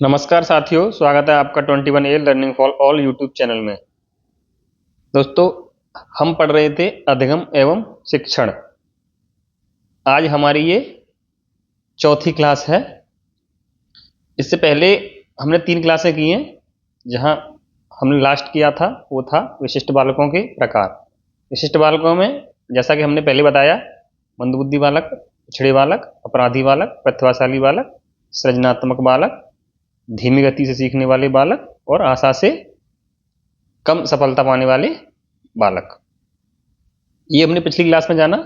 नमस्कार साथियों, स्वागत है आपका 21 learning for all YouTube channel में। दोस्तों, हम पढ़ रहे थे अधिगम एवं शिक्षण। आज हमारी ये चौथी क्लास है। इससे पहले हमने 3 क्लासें की हैं। जहां हमने लास्ट किया था वो था विशिष्ट बालकों के प्रकार। विशिष्ट बालकों में जैसा कि हमने पहले बताया, मंदबुद्धि बालक, पिछड़े बालक, अपराधी बालक, प्रतिभाशाली बालक, सृजनात्मक बालक, धीमी गति से सीखने वाले बालक और आशा से कम सफलता पाने वाले बालक। ये हमने पिछली क्लास में जाना।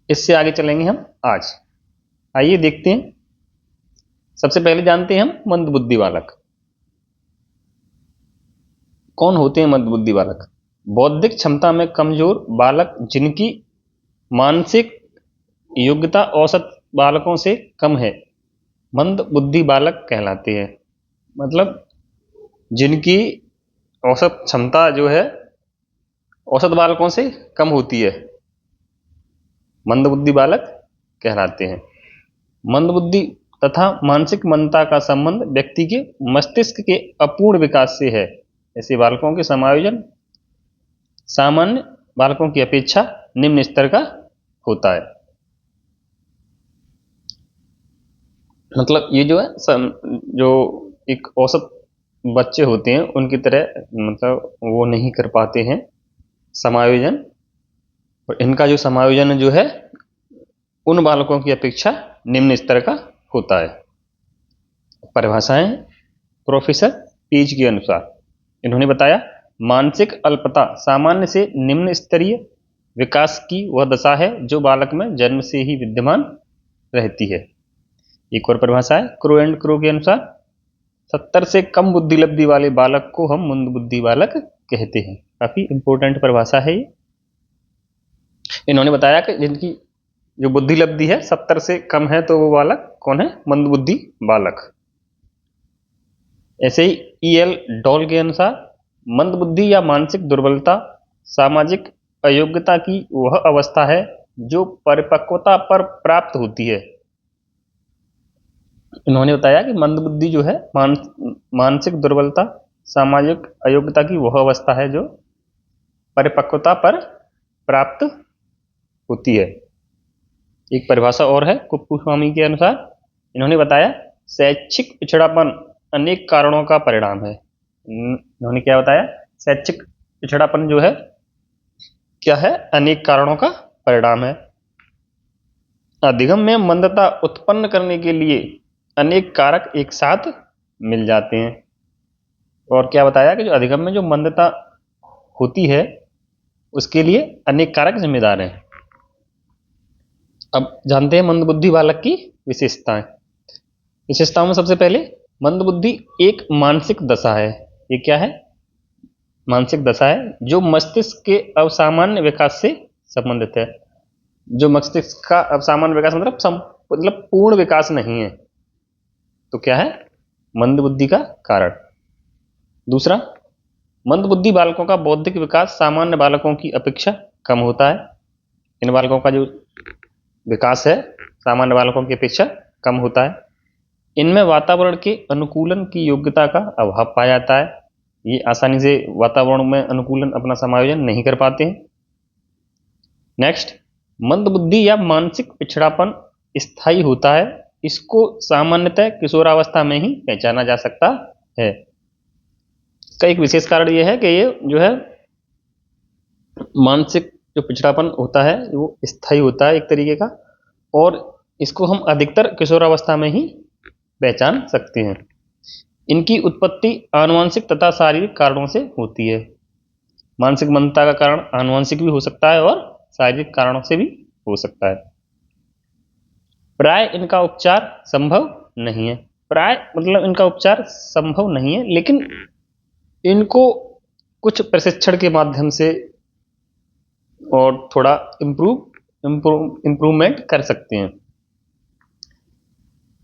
इससे आगे चलेंगे हम आज। आइए देखते हैं। सबसे पहले जानते हैं हम मंदबुद्धि बालक। कौन होते हैं मंदबुद्धि बालक? बौद्धिक क्षमता में कमजोर बालक जिनकी मानसिक योग्यता औसत बालकों से कम है, मंदबुद्धि बालक कहलाते हैं। मतलब जिनकी औसत क्षमता जो है औसत बालकों से कम होती है, मंदबुद्धि बालक कहलाते हैं। मंदबुद्धि तथा मानसिक मंदता का संबंध व्यक्ति के मस्तिष्क के अपूर्ण विकास से है। ऐसे बालकों के समायोजन सामान्य बालकों की अपेक्षा निम्न स्तर का होता है। मतलब ये जो है जो एक औसत बच्चे होते हैं उनकी तरह मतलब वो नहीं कर पाते हैं समायोजन। और इनका जो समायोजन जो है उन बालकों की अपेक्षा निम्न स्तर का होता है। परिभाषाएं प्रोफेसर पेज के अनुसार इन्होंने बताया, मानसिक अल्पता सामान्य से निम्न स्तरीय विकास की वह दशा है जो बालक में जन्म से ही विद्यमान रहती है। एक और परिभाषा है क्रो एंड क्रो के अनुसार, 70 से कम बुद्धि लब्धि वाले बालक को हम मंदबुद्धि बालक कहते हैं। काफी इंपॉर्टेंट परिभाषा है ये। इन्होंने बताया कि जिनकी जो बुद्धि लब्धि है 70 से कम है तो वो बालक कौन है? मंदबुद्धि बालक। ऐसे ही E.L. डॉल के अनुसार, मंदबुद्धि या मानसिक दुर्बलता सामाजिक अयोग्यता की वह अवस्था है जो परिपक्वता पर प्राप्त होती है। इन्होंने बताया कि मंदबुद्धि जो है मानसिक दुर्बलता सामाजिक अयोग्यता की वह अवस्था है जो परिपक्वता पर प्राप्त होती है। एक परिभाषा और है कुप्पू-स्वामी के अनुसार। इन्होंने बताया, शैक्षिक पिछड़ापन अनेक कारणों का परिणाम है। इन्होंने क्या बताया? शैक्षिक पिछड़ापन जो है क्या है? अनेक कारणों का परिणाम है। अधिगम में मंदता उत्पन्न करने के लिए अनेक कारक एक साथ मिल जाते हैं। और क्या बताया कि जो अधिगम में जो मंदता होती है उसके लिए अनेक कारक जिम्मेदार हैं। अब जानते हैं मंदबुद्धि बालक की विशेषताएं। विशेषताओं में सबसे पहले, मंदबुद्धि एक मानसिक दशा है। ये क्या है? मानसिक दशा है जो मस्तिष्क के असामान्य विकास से संबंधित है। जो मस्तिष्क का असामान्य विकास मतलब पूर्ण विकास नहीं है तो क्या है? मंदबुद्धि का कारण। दूसरा, मंदबुद्धि बालकों का बौद्धिक विकास सामान्य बालकों की अपेक्षा कम होता है। इन बालकों का जो विकास है सामान्य बालकों की अपेक्षा कम होता है। इनमें वातावरण के अनुकूलन की योग्यता का अभाव पाया जाता है। ये आसानी से वातावरण में अनुकूलन अपना समायोजन नहीं कर पाते हैं। नेक्स्ट, मंदबुद्धि या मानसिक पिछड़ापन स्थायी होता है। इसको सामान्यतः किशोरावस्था में ही पहचाना जा सकता है। इसका एक विशेष कारण यह है कि ये जो है मानसिक जो पिछड़ापन होता है वो स्थायी होता है एक तरीके का, और इसको हम अधिकतर किशोरावस्था में ही पहचान सकते हैं। इनकी उत्पत्ति आनुवंशिक तथा शारीरिक कारणों से होती है। मानसिक मंदता का कारण आनुवंशिक भी हो सकता है और शारीरिक कारणों से भी हो सकता है। प्राय इनका उपचार संभव नहीं है। प्राय मतलब इनका उपचार संभव नहीं है, लेकिन इनको कुछ प्रशिक्षण के माध्यम से और थोड़ा इम्प्रूवमेंट कर सकते हैं।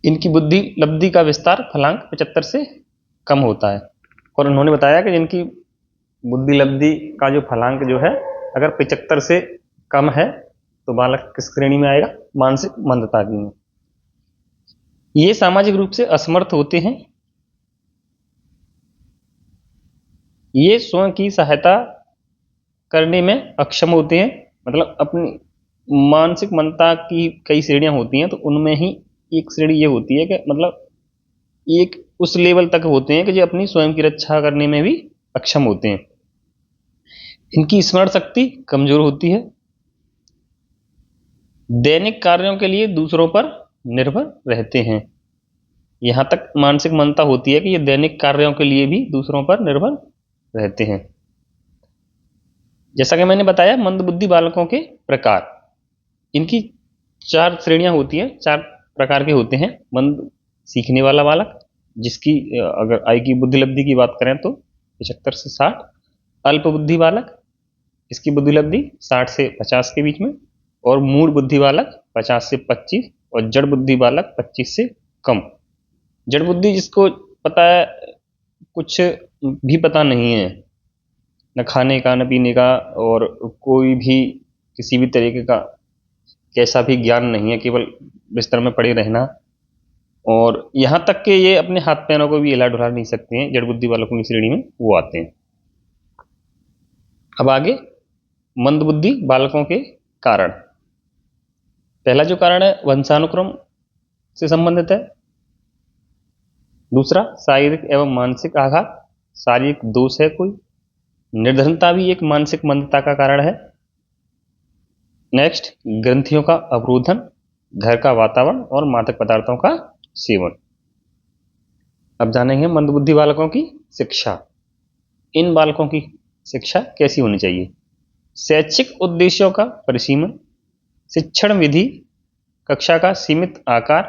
इनकी बुद्धि लब्धि का विस्तार फलांक 75 से कम होता है। और उन्होंने बताया कि इनकी बुद्धि लब्धि का जो फलांक जो है अगर 75 से कम है तो बालक किस श्रेणी में आएगा? मानसिक मंदता की में। ये सामाजिक रूप से असमर्थ होते हैं। ये स्वयं की सहायता करने में अक्षम होते हैं। मतलब अपनी मानसिक मंदता की कई श्रेणियां होती हैं, तो उनमें ही एक श्रेणी ये होती है कि मतलब एक उस लेवल तक होते हैं कि जो अपनी स्वयं की रक्षा करने में भी अक्षम होते हैं। इनकी स्मरण शक्ति कमजोर होती है। दैनिक कार्यों के लिए दूसरों पर निर्भर रहते हैं। यहां तक मानसिक मंदता होती है कि ये दैनिक कार्यों के लिए भी दूसरों पर निर्भर रहते हैं। जैसा कि मैंने बताया, मंदबुद्धि बालकों के प्रकार, इनकी 4 श्रेणियां होती हैं, 4 प्रकार के होते हैं। मंद सीखने वाला बालक, जिसकी अगर आई की बुद्धि लब्धि की बात करें तो 75 से 60। अल्प बुद्धि बालक, इसकी बुद्धि लब्धि 60 से 50 के बीच में। और मूढ़ बुद्धि बालक 50 से 25। और जड़ बुद्धि बालक 25 से कम। जड़ बुद्धि जिसको पता है, कुछ भी पता नहीं है, न खाने का न पीने का, और कोई भी किसी भी तरीके का कैसा भी ज्ञान नहीं है, केवल बिस्तर में पड़े रहना। और यहाँ तक कि ये अपने हाथ पैरों को भी हिला डुला नहीं सकते हैं, जड़ बुद्धि बालकों की श्रेणी में वो आते हैं। अब आगे मंदबुद्धि बालकों के कारण। पहला जो कारण है वंशानुक्रम से संबंधित है। दूसरा शारीरिक एवं मानसिक आघात, शारीरिक दोष है कोई। निर्धनता भी एक मानसिक मंदता का कारण है। नेक्स्ट, ग्रंथियों का अवरोधन, घर का वातावरण और मादक पदार्थों का सेवन। अब जानेंगे मंदबुद्धि बालकों की शिक्षा। इन बालकों की शिक्षा कैसी होनी चाहिए? शैक्षिक उद्देश्यों का परिसीमन, शिक्षण विधि, कक्षा का सीमित आकार,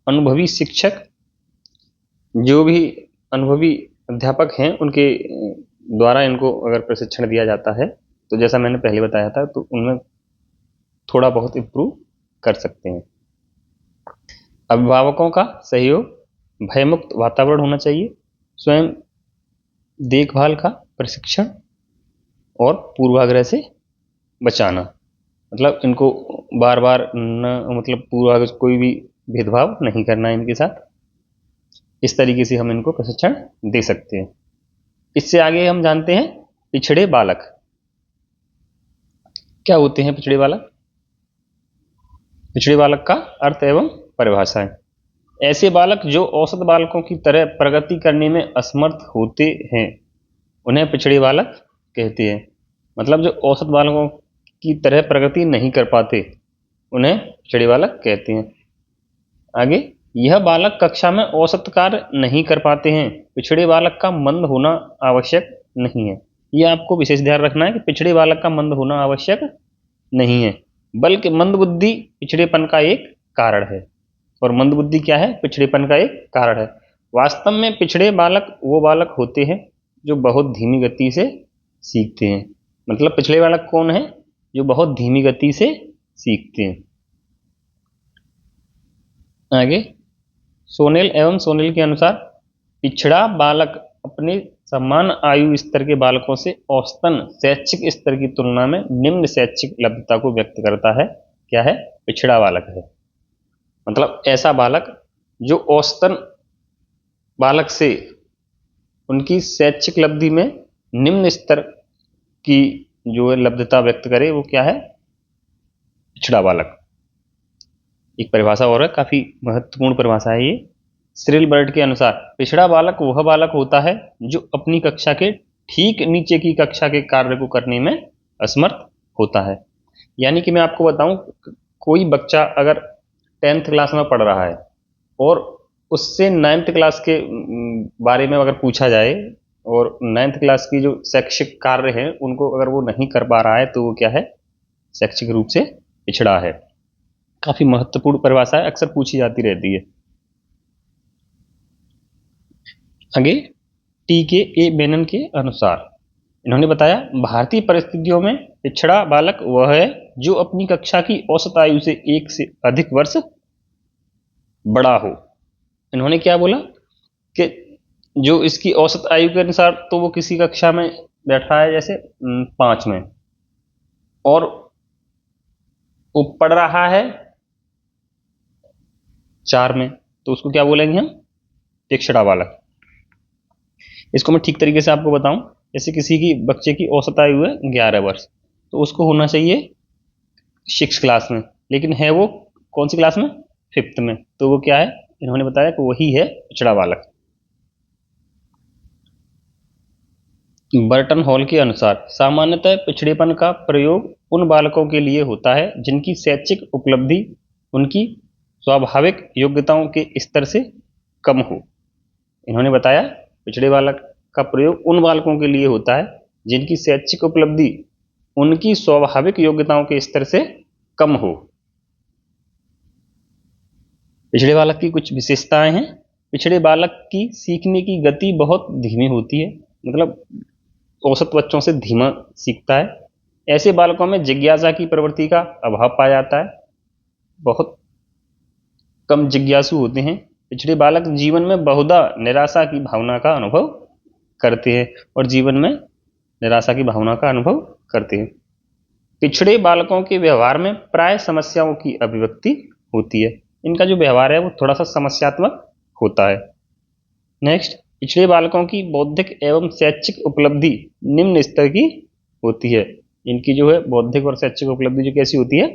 अनुभवी शिक्षक, जो भी अनुभवी अध्यापक हैं उनके द्वारा इनको अगर प्रशिक्षण दिया जाता है तो जैसा मैंने पहले बताया था, तो उनमें थोड़ा बहुत इम्प्रूव कर सकते हैं। अभिभावकों का सहयोग, भयमुक्त वातावरण होना चाहिए, स्वयं देखभाल का प्रशिक्षण और पूर्वाग्रह से बचाना। मतलब इनको बार बार न मतलब पूर्वाग्रह, कोई भी भेदभाव नहीं करना है इनके साथ। इस तरीके से हम इनको प्रशिक्षण दे सकते हैं। इससे आगे हम जानते हैं पिछड़े बालक। क्या होते हैं पिछड़े बालक? पिछड़े बालक का अर्थ एवं परिभाषाएं। ऐसे बालक जो औसत बालकों की तरह प्रगति करने में असमर्थ होते हैं, उन्हें पिछड़े बालक कहते हैं। मतलब जो औसत बालकों की तरह प्रगति नहीं कर पाते, उन्हें पिछड़े बालक कहते हैं। आगे, यह बालक कक्षा में औसत कार्य नहीं कर पाते हैं। पिछड़े बालक का मंद होना आवश्यक नहीं है। यह आपको विशेष ध्यान रखना है कि पिछड़े बालक का मंद होना आवश्यक नहीं है, बल्कि मंदबुद्धि पिछड़ेपन का एक कारण है। और मंदबुद्धि क्या है? पिछड़ेपन का एक कारण है। वास्तव में पिछड़े बालक वो बालक होते हैं जो बहुत धीमी गति से सीखते हैं। मतलब पिछड़े बालक कौन है? जो बहुत धीमी गति से सीखते हैं। आगे, सोनेल एवं सोनेल के अनुसार पिछड़ा बालक अपने समान आयु स्तर के बालकों से औसतन शैक्षिक स्तर की तुलना में निम्न शैक्षिक लब्धता को व्यक्त करता है। क्या है? पिछड़ा बालक है। मतलब ऐसा बालक जो औसतन बालक से उनकी शैक्षिक लब्धि में निम्न स्तर की जो है लब्धता व्यक्त करे, वो क्या है? पिछड़ा बालक। एक परिभाषा और है, काफी महत्वपूर्ण परिभाषा है ये। सिरिल बर्ड के अनुसार पिछड़ा बालक वह बालक होता है जो अपनी कक्षा के ठीक नीचे की कक्षा के कार्य को करने में असमर्थ होता है। यानी कि मैं आपको बताऊं, कोई बच्चा अगर 10th क्लास में पढ़ रहा है और उससे 9th क्लास के बारे में अगर पूछा जाए, और 9th क्लास की जो शैक्षिक कार्य है उनको अगर वो नहीं कर पा रहा है, तो वो क्या है? शैक्षिक रूप से पिछड़ा है। काफी महत्वपूर्ण परिभाषा है, अक्सर पूछी जाती रहती है। आगे, टी के ए मेनन के अनुसार इन्होंने बताया, भारतीय परिस्थितियों में पिछड़ा बालक वह है जो अपनी कक्षा की औसत आयु से 1 से अधिक वर्ष बड़ा हो। इन्होंने क्या बोला कि जो इसकी औसत आयु के अनुसार, तो वो किसी कक्षा में बैठा है, जैसे 5 में, और वो पढ़ रहा है 4 में, तो उसको क्या बोलेंगे हम? पिछड़ा बालक। इसको मैं ठीक तरीके से आपको बताऊं, जैसे किसी की बच्चे की औसत आयु है 11 वर्ष, तो उसको होना चाहिए 6 क्लास में, लेकिन है वो कौन सी क्लास में? 5th में। तो वो क्या है? इन्होंने बताया कि वही है पिछड़ा बालक। बर्टन हॉल के अनुसार सामान्यतः पिछड़ेपन का प्रयोग उन बालकों के लिए होता है जिनकी शैक्षिक उपलब्धि उनकी स्वाभाविक योग्यताओं के स्तर से कम हो। इन्होंने बताया पिछड़े बालक का प्रयोग उन बालकों के लिए होता है जिनकी शैक्षिक उपलब्धि उनकी स्वाभाविक योग्यताओं के स्तर से कम हो। पिछड़े बालक की कुछ विशेषताएं हैं। पिछड़े बालक की सीखने की गति बहुत धीमी होती है, मतलब औसत बच्चों से धीमा सीखता है। ऐसे बालकों में जिज्ञासा की प्रवृत्ति का अभाव पाया जाता है, बहुत कम जिज्ञासु होते हैं। पिछड़े बालक जीवन में बहुधा निराशा की भावना का अनुभव करते हैं और जीवन में निराशा की भावना का अनुभव करते हैं। पिछड़े बालकों के व्यवहार में प्राय समस्याओं की अभिव्यक्ति होती है। इनका जो व्यवहार है वो थोड़ा सा समस्यात्मक होता है। नेक्स्ट, पिछड़े बालकों की बौद्धिक एवं शैक्षिक उपलब्धि निम्न स्तर की होती है। इनकी जो है बौद्धिक और शैक्षिक उपलब्धि जो कैसी होती है?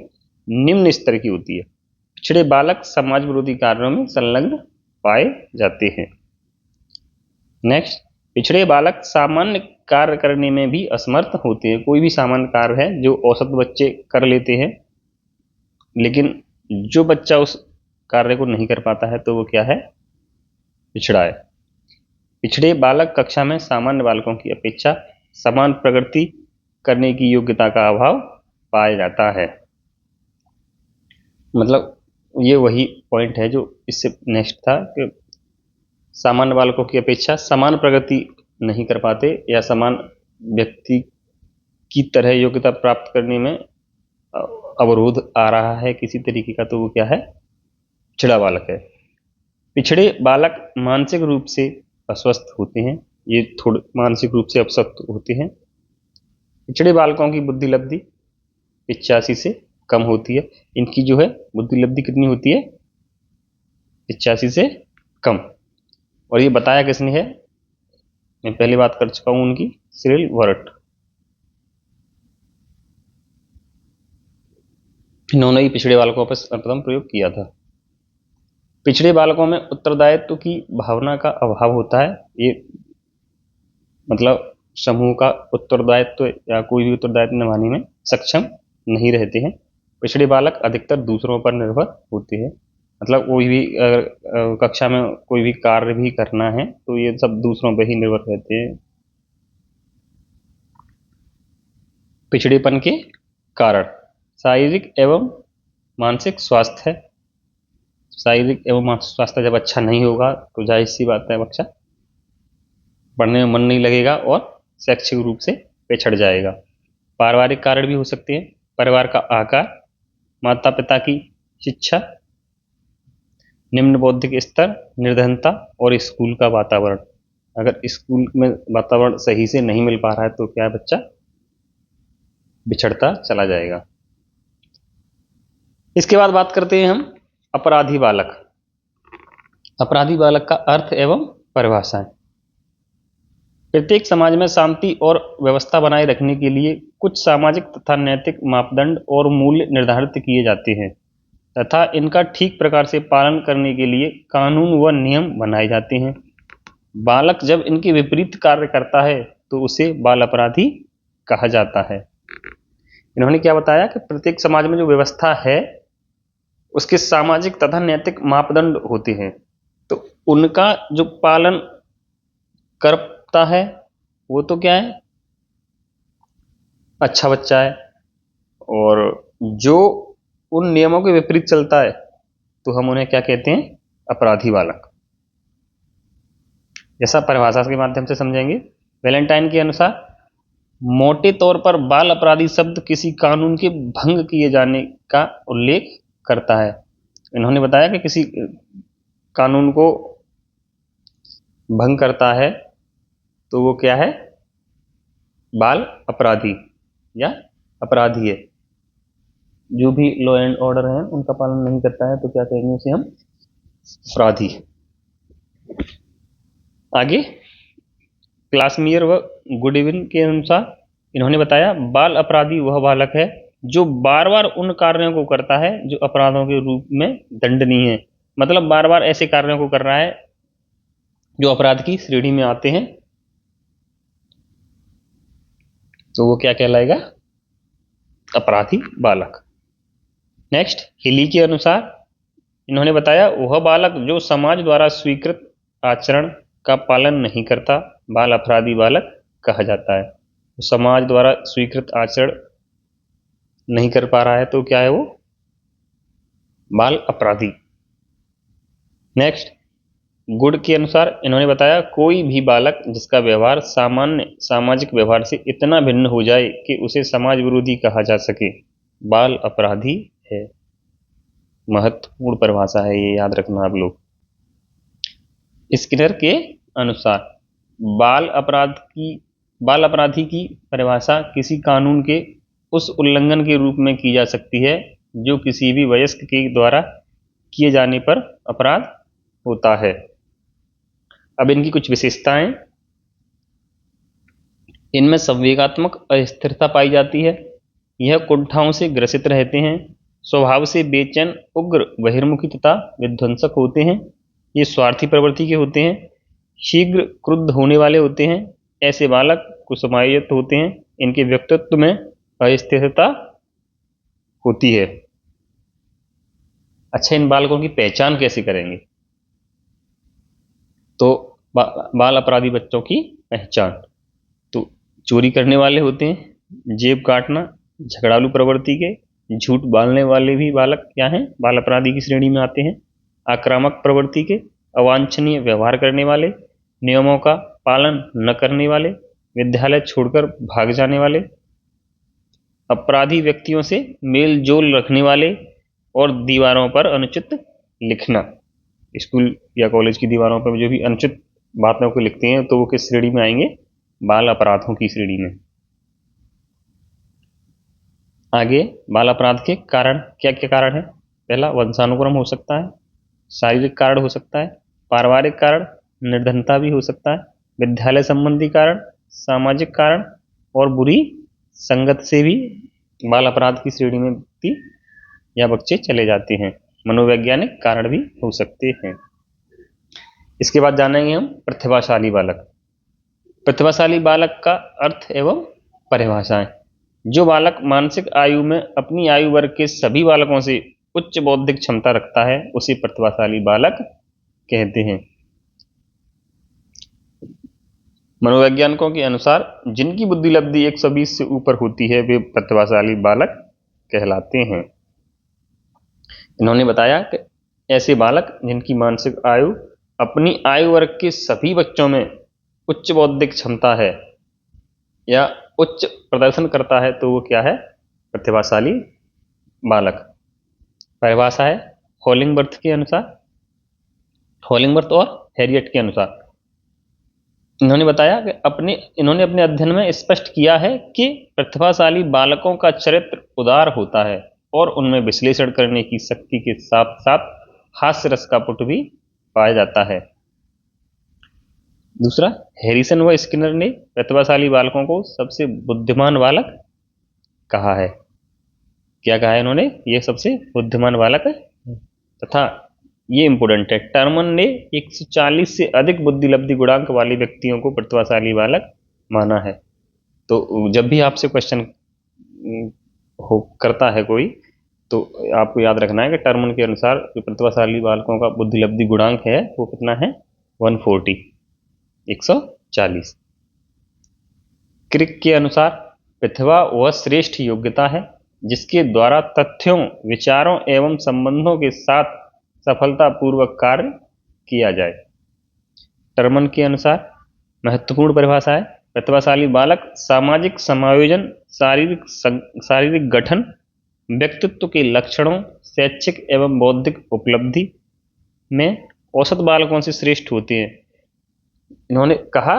निम्न स्तर की होती है। पिछड़े बालक समाज विरोधी कार्यों में संलग्न पाए जाते हैं। नेक्स्ट, पिछड़े बालक सामान्य कार्य करने में भी असमर्थ होते हैं। कोई भी सामान्य कार्य है जो औसत बच्चे कर लेते हैं, लेकिन जो बच्चा उस कार्य को नहीं कर पाता है तो वो क्या है? पिछड़ा है। पिछड़े बालक कक्षा में सामान्य बालकों की अपेक्षा समान प्रगति करने की योग्यता का अभाव पाया जाता है। मतलब ये वही पॉइंट है जो इससे नेक्स्ट था कि सामान्य बालकों की अपेक्षा समान प्रगति नहीं कर पाते या समान व्यक्ति की तरह योग्यता प्राप्त करने में अवरोध आ रहा है किसी तरीके का, तो वो क्या है? पिछड़ा बालक है। पिछड़े बालक मानसिक रूप से अस्वस्थ होते हैं, ये थोड़े मानसिक रूप से अस्वस्थ होते हैं। पिछड़े बालकों की बुद्धि लब्धि 85 से कम होती है। इनकी जो है बुद्धि लब्धि कितनी होती है? 85 से कम। और ये बताया किसने है? मैं पहले बात कर चुका हूं उनकी, सिरिल वर्ट। इन्होंने ही पिछड़े बालकों पर प्रथम प्रयोग किया था। पिछड़े बालकों में उत्तरदायित्व की भावना का अभाव होता है। ये मतलब समूह का उत्तरदायित्व या कोई भी उत्तरदायित्व निभाने में सक्षम नहीं रहते हैं। पिछड़े बालक अधिकतर दूसरों पर निर्भर होते हैं। मतलब कोई भी कक्षा में कोई भी कार्य भी करना है तो ये सब दूसरों पर ही निर्भर रहते हैं। पिछड़ेपन के कारण शारीरिक एवं मानसिक स्वास्थ्य है। शारीरिक एवं मानसिक स्वास्थ्य जब अच्छा नहीं होगा तो जाहिर सी बात है बच्चा पढ़ने में मन नहीं लगेगा और शैक्षिक रूप से पिछड़ जाएगा। पारिवारिक कारण भी हो सकते हैं। परिवार का आकार, माता पिता की शिक्षा, निम्न बौद्धिक स्तर, निर्धनता और स्कूल का वातावरण। अगर स्कूल में वातावरण सही से नहीं मिल पा रहा है तो क्या है? बच्चा बिछड़ता चला जाएगा। इसके बाद बात करते हैं हम अपराधी बालक। अपराधी बालक का अर्थ एवं परिभाषाएं। प्रत्येक समाज में शांति और व्यवस्था बनाए रखने के लिए कुछ सामाजिक तथा नैतिक मापदंड और मूल्य निर्धारित किए जाते हैं तथा इनका ठीक प्रकार से पालन करने के लिए कानून व नियम बनाए जाते हैं। बालक जब इनके विपरीत कार्य करता है तो उसे बाल अपराधी कहा जाता है। इन्होंने क्या बताया कि प्रत्येक समाज में जो व्यवस्था है उसके सामाजिक तथा नैतिक मापदंड होते हैं, तो उनका जो पालन करता है वो तो क्या है? अच्छा बच्चा है। और जो उन नियमों के विपरीत चलता है तो हम उन्हें क्या कहते हैं? अपराधी बालक। जैसा परिभाषा के माध्यम से समझेंगे। वैलेंटाइन के अनुसार मोटे तौर पर बाल अपराधी शब्द किसी कानून के भंग किए जाने का उल्लेख करता है। इन्होंने बताया कि किसी कानून को भंग करता है तो वो क्या है? बाल अपराधी या अपराधी है। जो भी लॉ एंड ऑर्डर है उनका पालन नहीं करता है तो क्या कहेंगे? उसे हम अपराधी। आगे क्लासमियर व गुडविन के अनुसार इन्होंने बताया बाल अपराधी वह बालक है जो बार बार उन कार्यों को करता है जो अपराधों के रूप में दंडनीय है। मतलब बार बार ऐसे कार्यों को कर रहा है जो अपराध की श्रेणी में आते हैं, तो वो क्या कहलाएगा? अपराधी बालक। नेक्स्ट हिली के अनुसार इन्होंने बताया वह बालक जो समाज द्वारा स्वीकृत आचरण का पालन नहीं करता बाल अपराधी बालक कहा जाता है। तो समाज द्वारा स्वीकृत आचरण नहीं कर पा रहा है तो क्या है वो? बाल अपराधी। नेक्स्ट गुड के अनुसार इन्होंने बताया कोई भी बालक जिसका व्यवहार सामान्य सामाजिक व्यवहार से इतना भिन्न हो जाए कि उसे समाज विरोधी कहा जा सके बाल अपराधी है। महत्वपूर्ण परिभाषा है ये, याद रखना आप लोग। स्किनर के अनुसार बाल अपराधी की परिभाषा किसी कानून के उस उल्लंघन के रूप में की जा सकती है जो किसी भी वयस्क के द्वारा किए जाने पर अपराध होता है। अब इनकी कुछ विशेषताएं, इनमें संवेगात्मक अस्थिरता पाई जाती है, यह कुंठाओं से ग्रसित रहते हैं, स्वभाव से बेचैन उग्र बहिर्मुखी तथा विध्वंसक होते हैं, ये स्वार्थी प्रवृत्ति के होते हैं, शीघ्र क्रुद्ध होने वाले होते हैं, ऐसे बालक कुसमायित होते हैं, इनके व्यक्तित्व में अस्थिरता होती है। अच्छा, इन बालकों की पहचान कैसे करेंगे? तो बाल अपराधी बच्चों की पहचान, तो चोरी करने वाले होते हैं, जेब काटना, झगड़ालू प्रवृत्ति के, झूठ बोलने वाले भी बालक क्या हैं? बाल अपराधी की श्रेणी में आते हैं, आक्रामक प्रवृत्ति के, अवांछनीय व्यवहार करने वाले, नियमों का पालन न करने वाले, विद्यालय छोड़कर भाग जाने वाले, अपराधी व्यक्तियों से मेल जोल रखने वाले और दीवारों पर अनुचित लिखना। स्कूल या कॉलेज की दीवारों पर जो भी अनुचित बातों को लिखते हैं तो वो किस श्रेणी में आएंगे? बाल अपराधों की श्रेणी में। आगे बाल अपराध के कारण क्या क्या कारण है? पहला वंशानुक्रम हो सकता है, शारीरिक कारण हो सकता है, पारिवारिक कारण, निर्धनता भी हो सकता है, विद्यालय संबंधी कारण, सामाजिक कारण और बुरी संगत से भी बाल अपराध की श्रेणी में व्यक्ति या बच्चे चले जाते हैं। मनोवैज्ञानिक कारण भी हो सकते हैं। इसके बाद जानेंगे हम प्रतिभाशाली बालक। प्रतिभाशाली बालक का अर्थ एवं परिभाषाएं। जो बालक मानसिक आयु में अपनी आयु वर्ग के सभी बालकों से उच्च बौद्धिक क्षमता रखता है उसे प्रतिभाशाली बालक कहते हैं। मनोवैज्ञानिकों के अनुसार जिनकी बुद्धि लब्धि 120 से ऊपर होती है वे प्रतिभाशाली बालक कहलाते हैं। इन्होंने बताया कि ऐसे बालक जिनकी मानसिक आयु अपनी आयु वर्ग के सभी बच्चों में उच्च बौद्धिक क्षमता है या उच्च प्रदर्शन करता है तो वो क्या है? प्रतिभाशाली बालक। परिभाषा है हॉलिंगबर्थ के अनुसार, हॉलिंगबर्थ और हैरियट के अनुसार इन्होंने बताया कि इन्होंने अपने अध्ययन में स्पष्ट किया है कि प्रतिभाशाली बालकों का चरित्र उदार होता है और उनमें विश्लेषण करने की शक्ति के साथ साथ हास्य रस का पुट भी पाया जाता है। दूसरा, हैरिसन व स्किनर ने प्रतिभाशाली बालकों को सबसे बुद्धिमान बालक कहा है। क्या कहा है इन्होंने? ये सबसे बुद्धिमान बालक है। तथा ये इंपोर्टेंट है, टर्मन ने 140 से अधिक बुद्धि लब्धि गुणांक वाले व्यक्तियों को प्रतिभाशाली बालक माना है। तो जब भी आपसे क्वेश्चन करता है कोई तो आपको याद रखना है कि टर्मन के अनुसार जो प्रतिभाशाली बालकों का बुद्धि लब्धि गुणांक है वो कितना है? 140, 140। क्रिक के अनुसार प्रतिभा वह श्रेष्ठ योग्यता है जिसके द्वारा तथ्यों, विचारों एवं संबंधों के साथ सफलतापूर्वक कार्य किया जाए। टर्मन के अनुसार महत्वपूर्ण परिभाषा है प्रतिभाशाली बालक सामाजिक समायोजन, शारीरिक गठन, व्यक्तित्व के लक्षणों, शैक्षिक एवं बौद्धिक उपलब्धि में औसत बालकों से श्रेष्ठ होते हैं। इन्होंने कहा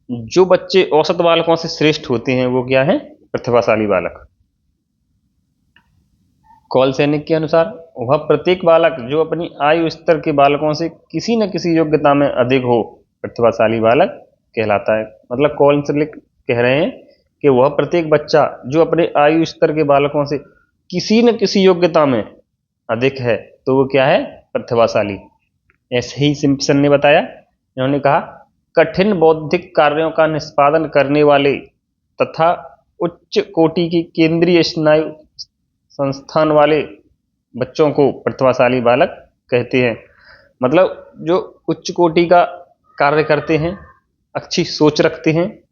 जो बच्चे औसत बालकों से श्रेष्ठ होते हैं वो क्या है? प्रतिभाशाली बालक। कौल सैनिक के अनुसार वह प्रत्येक बालक जो अपनी आयु स्तर के बालकों से किसी न किसी योग्यता में अधिक हो प्रतिभाशाली बालक कहलाता है। मतलब कौल सैनिक कह रहे हैं कि वह प्रत्येक बच्चा जो अपने आयु स्तर के बालकों से किसी न किसी योग्यता में अधिक है तो वो क्या है, प्रतिभाशाली। ऐसे ही सिम्पसन ने बताया, इन्होंने कहा कठिन बौद्धिक कार्यों का निष्पादन करने वाले तथा उच्च कोटि की केंद्रीय स्नायु संस्थान वाले बच्चों को प्रतिभाशाली बालक कहते हैं। मतलब जो उच्च कोटि का कार्य करते हैं, अच्छी सोच रखते हैं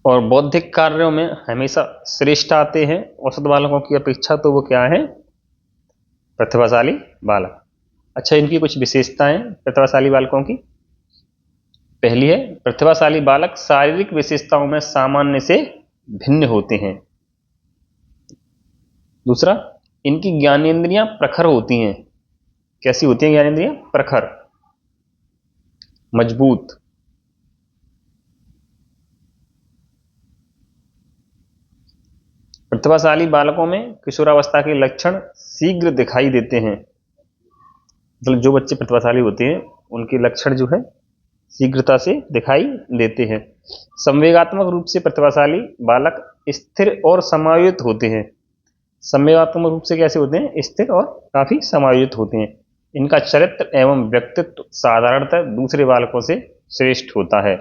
और बौद्धिक कार्यों में हमेशा श्रेष्ठ आते हैं औसत बालकों की अपेक्षा, तो वो क्या है, प्रतिभाशाली बालक। अच्छा, इनकी कुछ विशेषताएं प्रतिभाशाली बालकों की। पहली है, प्रतिभाशाली बालक शारीरिक विशेषताओं में सामान्य से भिन्न होते हैं। दूसरा, इनकी ज्ञानेंद्रियां प्रखर होती हैं। कैसी होती हैं ज्ञानेंद्रियां? प्रखर, मजबूत। प्रतिभाशाली बालकों में किशोरावस्था के लक्षण शीघ्र दिखाई देते हैं। मतलब जो बच्चे प्रतिभाशाली होते हैं उनके लक्षण जो है शीघ्रता से दिखाई देते हैं। संवेगात्मक रूप से प्रतिभाशाली बालक स्थिर और समायोजित होते हैं। संवेगात्मक रूप से कैसे होते हैं? स्थिर और काफी समायोजित होते हैं। इनका चरित्र एवं व्यक्तित्व साधारणतः दूसरे बालकों से श्रेष्ठ होता है।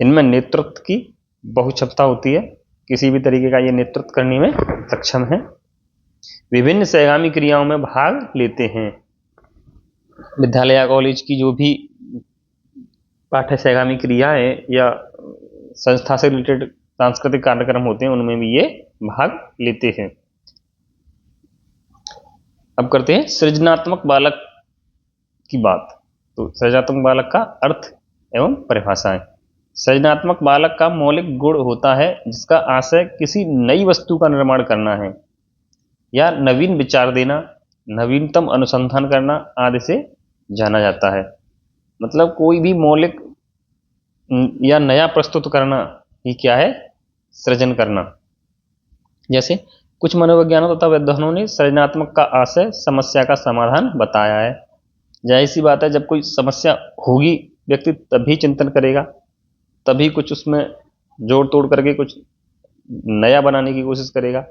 इनमें नेतृत्व की बहुक्षमता होती है, किसी भी तरीके का ये नेतृत्व करने में सक्षम है। विभिन्न सहगामी क्रियाओं में भाग लेते हैं। विद्यालय या कॉलेज की जो भी पाठ्य सहगामी क्रियाएं या संस्था से रिलेटेड सांस्कृतिक कार्यक्रम होते हैं उनमें भी ये भाग लेते हैं। अब करते हैं सृजनात्मक बालक की बात। तो सृजनात्मक बालक का अर्थ एवं परिभाषाएं। सृजनात्मक बालक का मौलिक गुण होता है जिसका आशय किसी नई वस्तु का निर्माण करना है या नवीन विचार देना, नवीनतम अनुसंधान करना आदि से जाना जाता है। मतलब कोई भी मौलिक या नया प्रस्तुत करना ही क्या है, सृजन करना। जैसे कुछ मनोविज्ञानों तथा विद्वानों ने सृजनात्मक का आशय समस्या का समाधान बताया है। जाहिर सी बात है, जब कोई समस्या होगी व्यक्ति तभी चिंतन करेगा, तभी कुछ उसमें जोड़ तोड़ करके कुछ नया बनाने की कोशिश करेगा,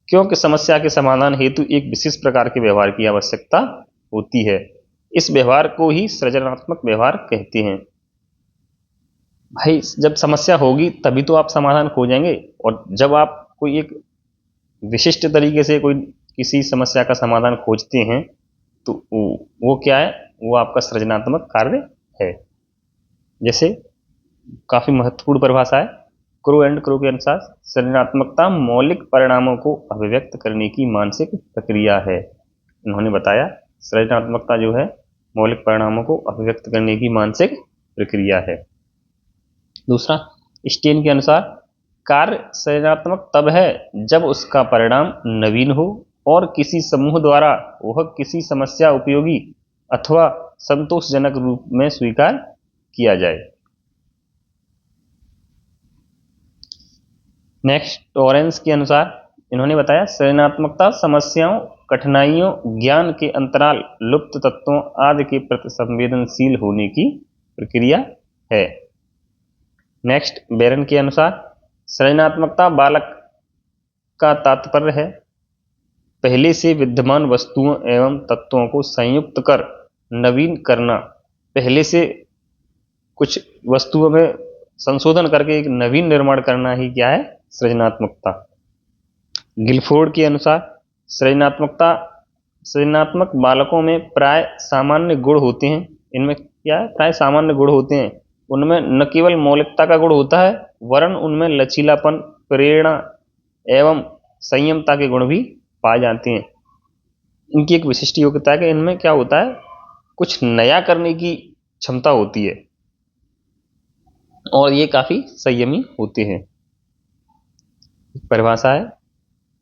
क्योंकि समस्या के समाधान हेतु एक विशेष प्रकार के व्यवहार की आवश्यकता होती है। इस व्यवहार को ही सृजनात्मक व्यवहार कहते हैं। भाई जब समस्या होगी तभी तो आप समाधान खोजेंगे, और जब आप कोई एक विशिष्ट तरीके से कोई किसी समस्या का समाधान खोजते हैं तो वो क्या है, वो आपका सृजनात्मक कार्य है। जैसे काफी महत्वपूर्ण परिभाषा है क्रो एंड क्रो के अनुसार, सृजनात्मकता मौलिक परिणामों को अभिव्यक्त करने की मानसिक प्रक्रिया है। उन्होंने बताया सृजनात्मकता जो है मौलिक परिणामों को अभिव्यक्त करने की मानसिक प्रक्रिया है। दूसरा, स्टेन के अनुसार कार्य सृजनात्मक तब है जब उसका परिणाम नवीन हो और किसी समूह द्वारा वह किसी समस्या उपयोगी अथवा संतोषजनक रूप में स्वीकार किया जाए। नेक्स्ट, ऑरेंज के अनुसार इन्होंने बताया सृजनात्मकता समस्याओं, कठिनाइयों, ज्ञान के अंतराल, लुप्त तत्वों आदि के प्रति संवेदनशील होने की प्रक्रिया है। नेक्स्ट, बेरन के अनुसार सृजनात्मकता बालक का तात्पर्य है पहले से विद्यमान वस्तुओं एवं तत्वों को संयुक्त कर नवीन करना, पहले से कुछ वस्तुओं में संशोधन करके एक नवीन निर्माण करना ही क्या है, सृजनात्मकता। गिलफोर्ड के अनुसार सृजनात्मक बालकों में प्राय सामान्य गुण होते हैं। इनमें क्या है, प्राय सामान्य गुण होते हैं। उनमें न केवल मौलिकता का गुण होता है वरन उनमें लचीलापन, प्रेरणा एवं संयमता के गुण भी पाए जाते हैं। इनकी एक विशिष्ट योग्यता है कि इनमें क्या होता है, कुछ नया करने की क्षमता होती है और ये काफी संयमी होते हैं। परिभाषा है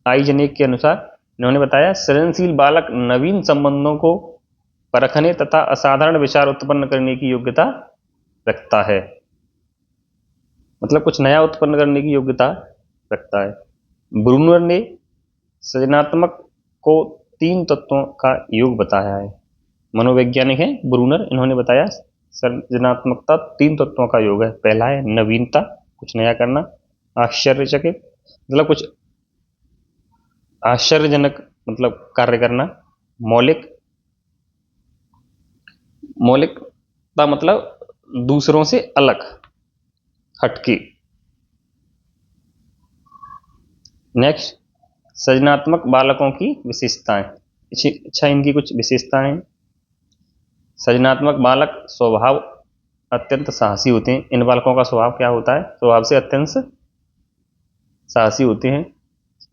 आइजनेक के अनुसार, इन्होंने बताया सृजनशील बालक नवीन संबंधों को परखने तथा असाधारण विचार उत्पन्न करने की योग्यता रखता है। मतलब कुछ नया उत्पन्न करने की योग्यता रखता है। ब्रूनर ने सृजनात्मक को 3 तत्वों का योग बताया है। मनोवैज्ञानिक है ब्रूनर, इन्होंने बताया सृजनात्मकता 3 तत्वों का योग है। पहला है नवीनता, कुछ नया करना, आश्चर्यचकित मतलब कुछ आश्चर्यजनक मतलब कार्य करना, मौलिकता मतलब दूसरों से अलग हटके। नेक्स्ट, सृजनात्मक बालकों की विशेषताएं। अच्छा, इनकी कुछ विशेषताएं। सृजनात्मक बालक स्वभाव अत्यंत साहसी होते हैं। इन बालकों का स्वभाव क्या होता है? स्वभाव से अत्यंत साहसी होते हैं।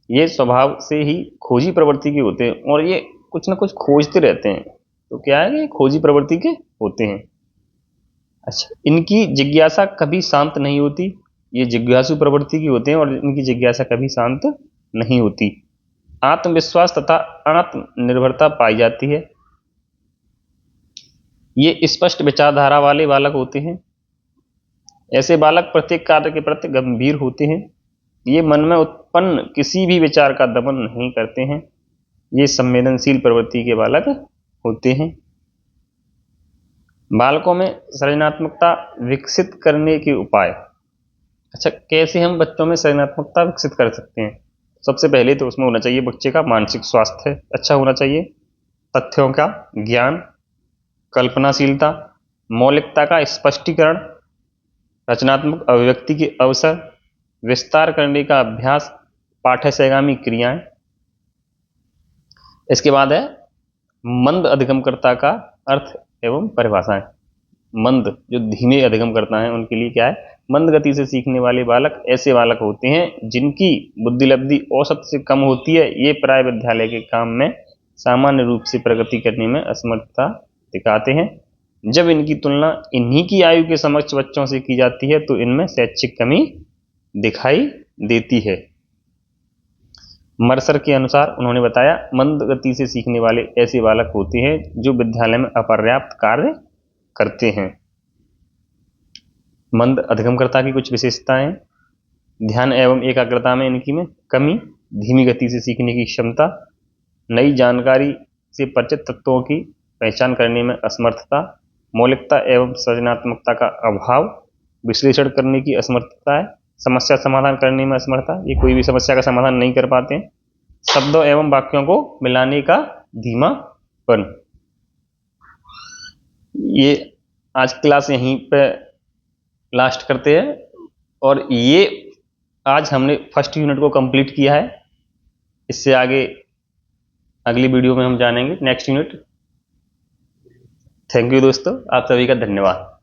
ये स्वभाव से ही खोजी प्रवृत्ति के होते हैं और ये कुछ ना कुछ खोजते रहते हैं। तो क्या है, ये खोजी प्रवृत्ति के होते हैं। अच्छा, इनकी जिज्ञासा कभी शांत नहीं होती। ये जिज्ञासु प्रवृत्ति की होते हैं और इनकी जिज्ञासा कभी शांत नहीं होती। आत्मविश्वास तथा आत्मनिर्भरता पाई जाती है। ये स्पष्ट विचारधारा वाले बालक होते हैं। ऐसे बालक प्रत्येक कार्य के प्रति गंभीर होते हैं। ये मन में उत्पन्न किसी भी विचार का दमन नहीं करते हैं। ये संवेदनशील प्रवृत्ति के बालक होते हैं। बालकों में सृजनात्मकता विकसित करने के उपाय। अच्छा, कैसे हम बच्चों में सृजनात्मकता विकसित कर सकते हैं? सबसे पहले तो उसमें होना चाहिए बच्चे का मानसिक स्वास्थ्य अच्छा होना चाहिए, तथ्यों का ज्ञान, कल्पनाशीलता, मौलिकता का स्पष्टीकरण, रचनात्मक अभिव्यक्ति के अवसर, विस्तार करने का अभ्यास, पाठ्यसहगामी क्रियाएं। इसके बाद है मंद अधिगमकर्ता का अर्थ एवं परिभाषाएं। मंद जो धीमे अधिगमकर्ता हैं उनके लिए क्या है? मंद गति से सीखने वाले बालक ऐसे बालक होते हैं जिनकी बुद्धिलब्धि औसत से कम होती है। ये प्राय विद्यालय के काम में सामान्य रूप से प्रगति करने में असमर्थता दिखाते हैं। जब इनकी तुलना इन्हीं की आयु के समक्ष बच्चों से की जाती है तो इनमें शैक्षिक कमी दिखाई देती है। मर्सर के अनुसार उन्होंने बताया, मंद गति से सीखने वाले ऐसे बालक होते हैं जो विद्यालय में अपर्याप्त कार्य करते हैं। मंद अधिगमकर्ता की कुछ विशेषताएं। ध्यान एवं एकाग्रता में इनकी में कमी, धीमी गति से सीखने की क्षमता, नई जानकारी से परिचित तत्वों की पहचान करने में असमर्थता, मौलिकता एवं सृजनात्मकता का अभाव, विश्लेषण करने की असमर्थता है, समस्या समाधान करने में असमर्थता, ये कोई भी समस्या का समाधान नहीं कर पाते हैं, शब्दों एवं वाक्यों को मिलाने का धीमापन। ये आज क्लास यहीं पे लास्ट करते हैं और ये आज हमने फर्स्ट यूनिट को कंप्लीट किया है। इससे आगे अगली वीडियो में हम जानेंगे नेक्स्ट यूनिट। थैंक यू दोस्तों, आप सभी का धन्यवाद।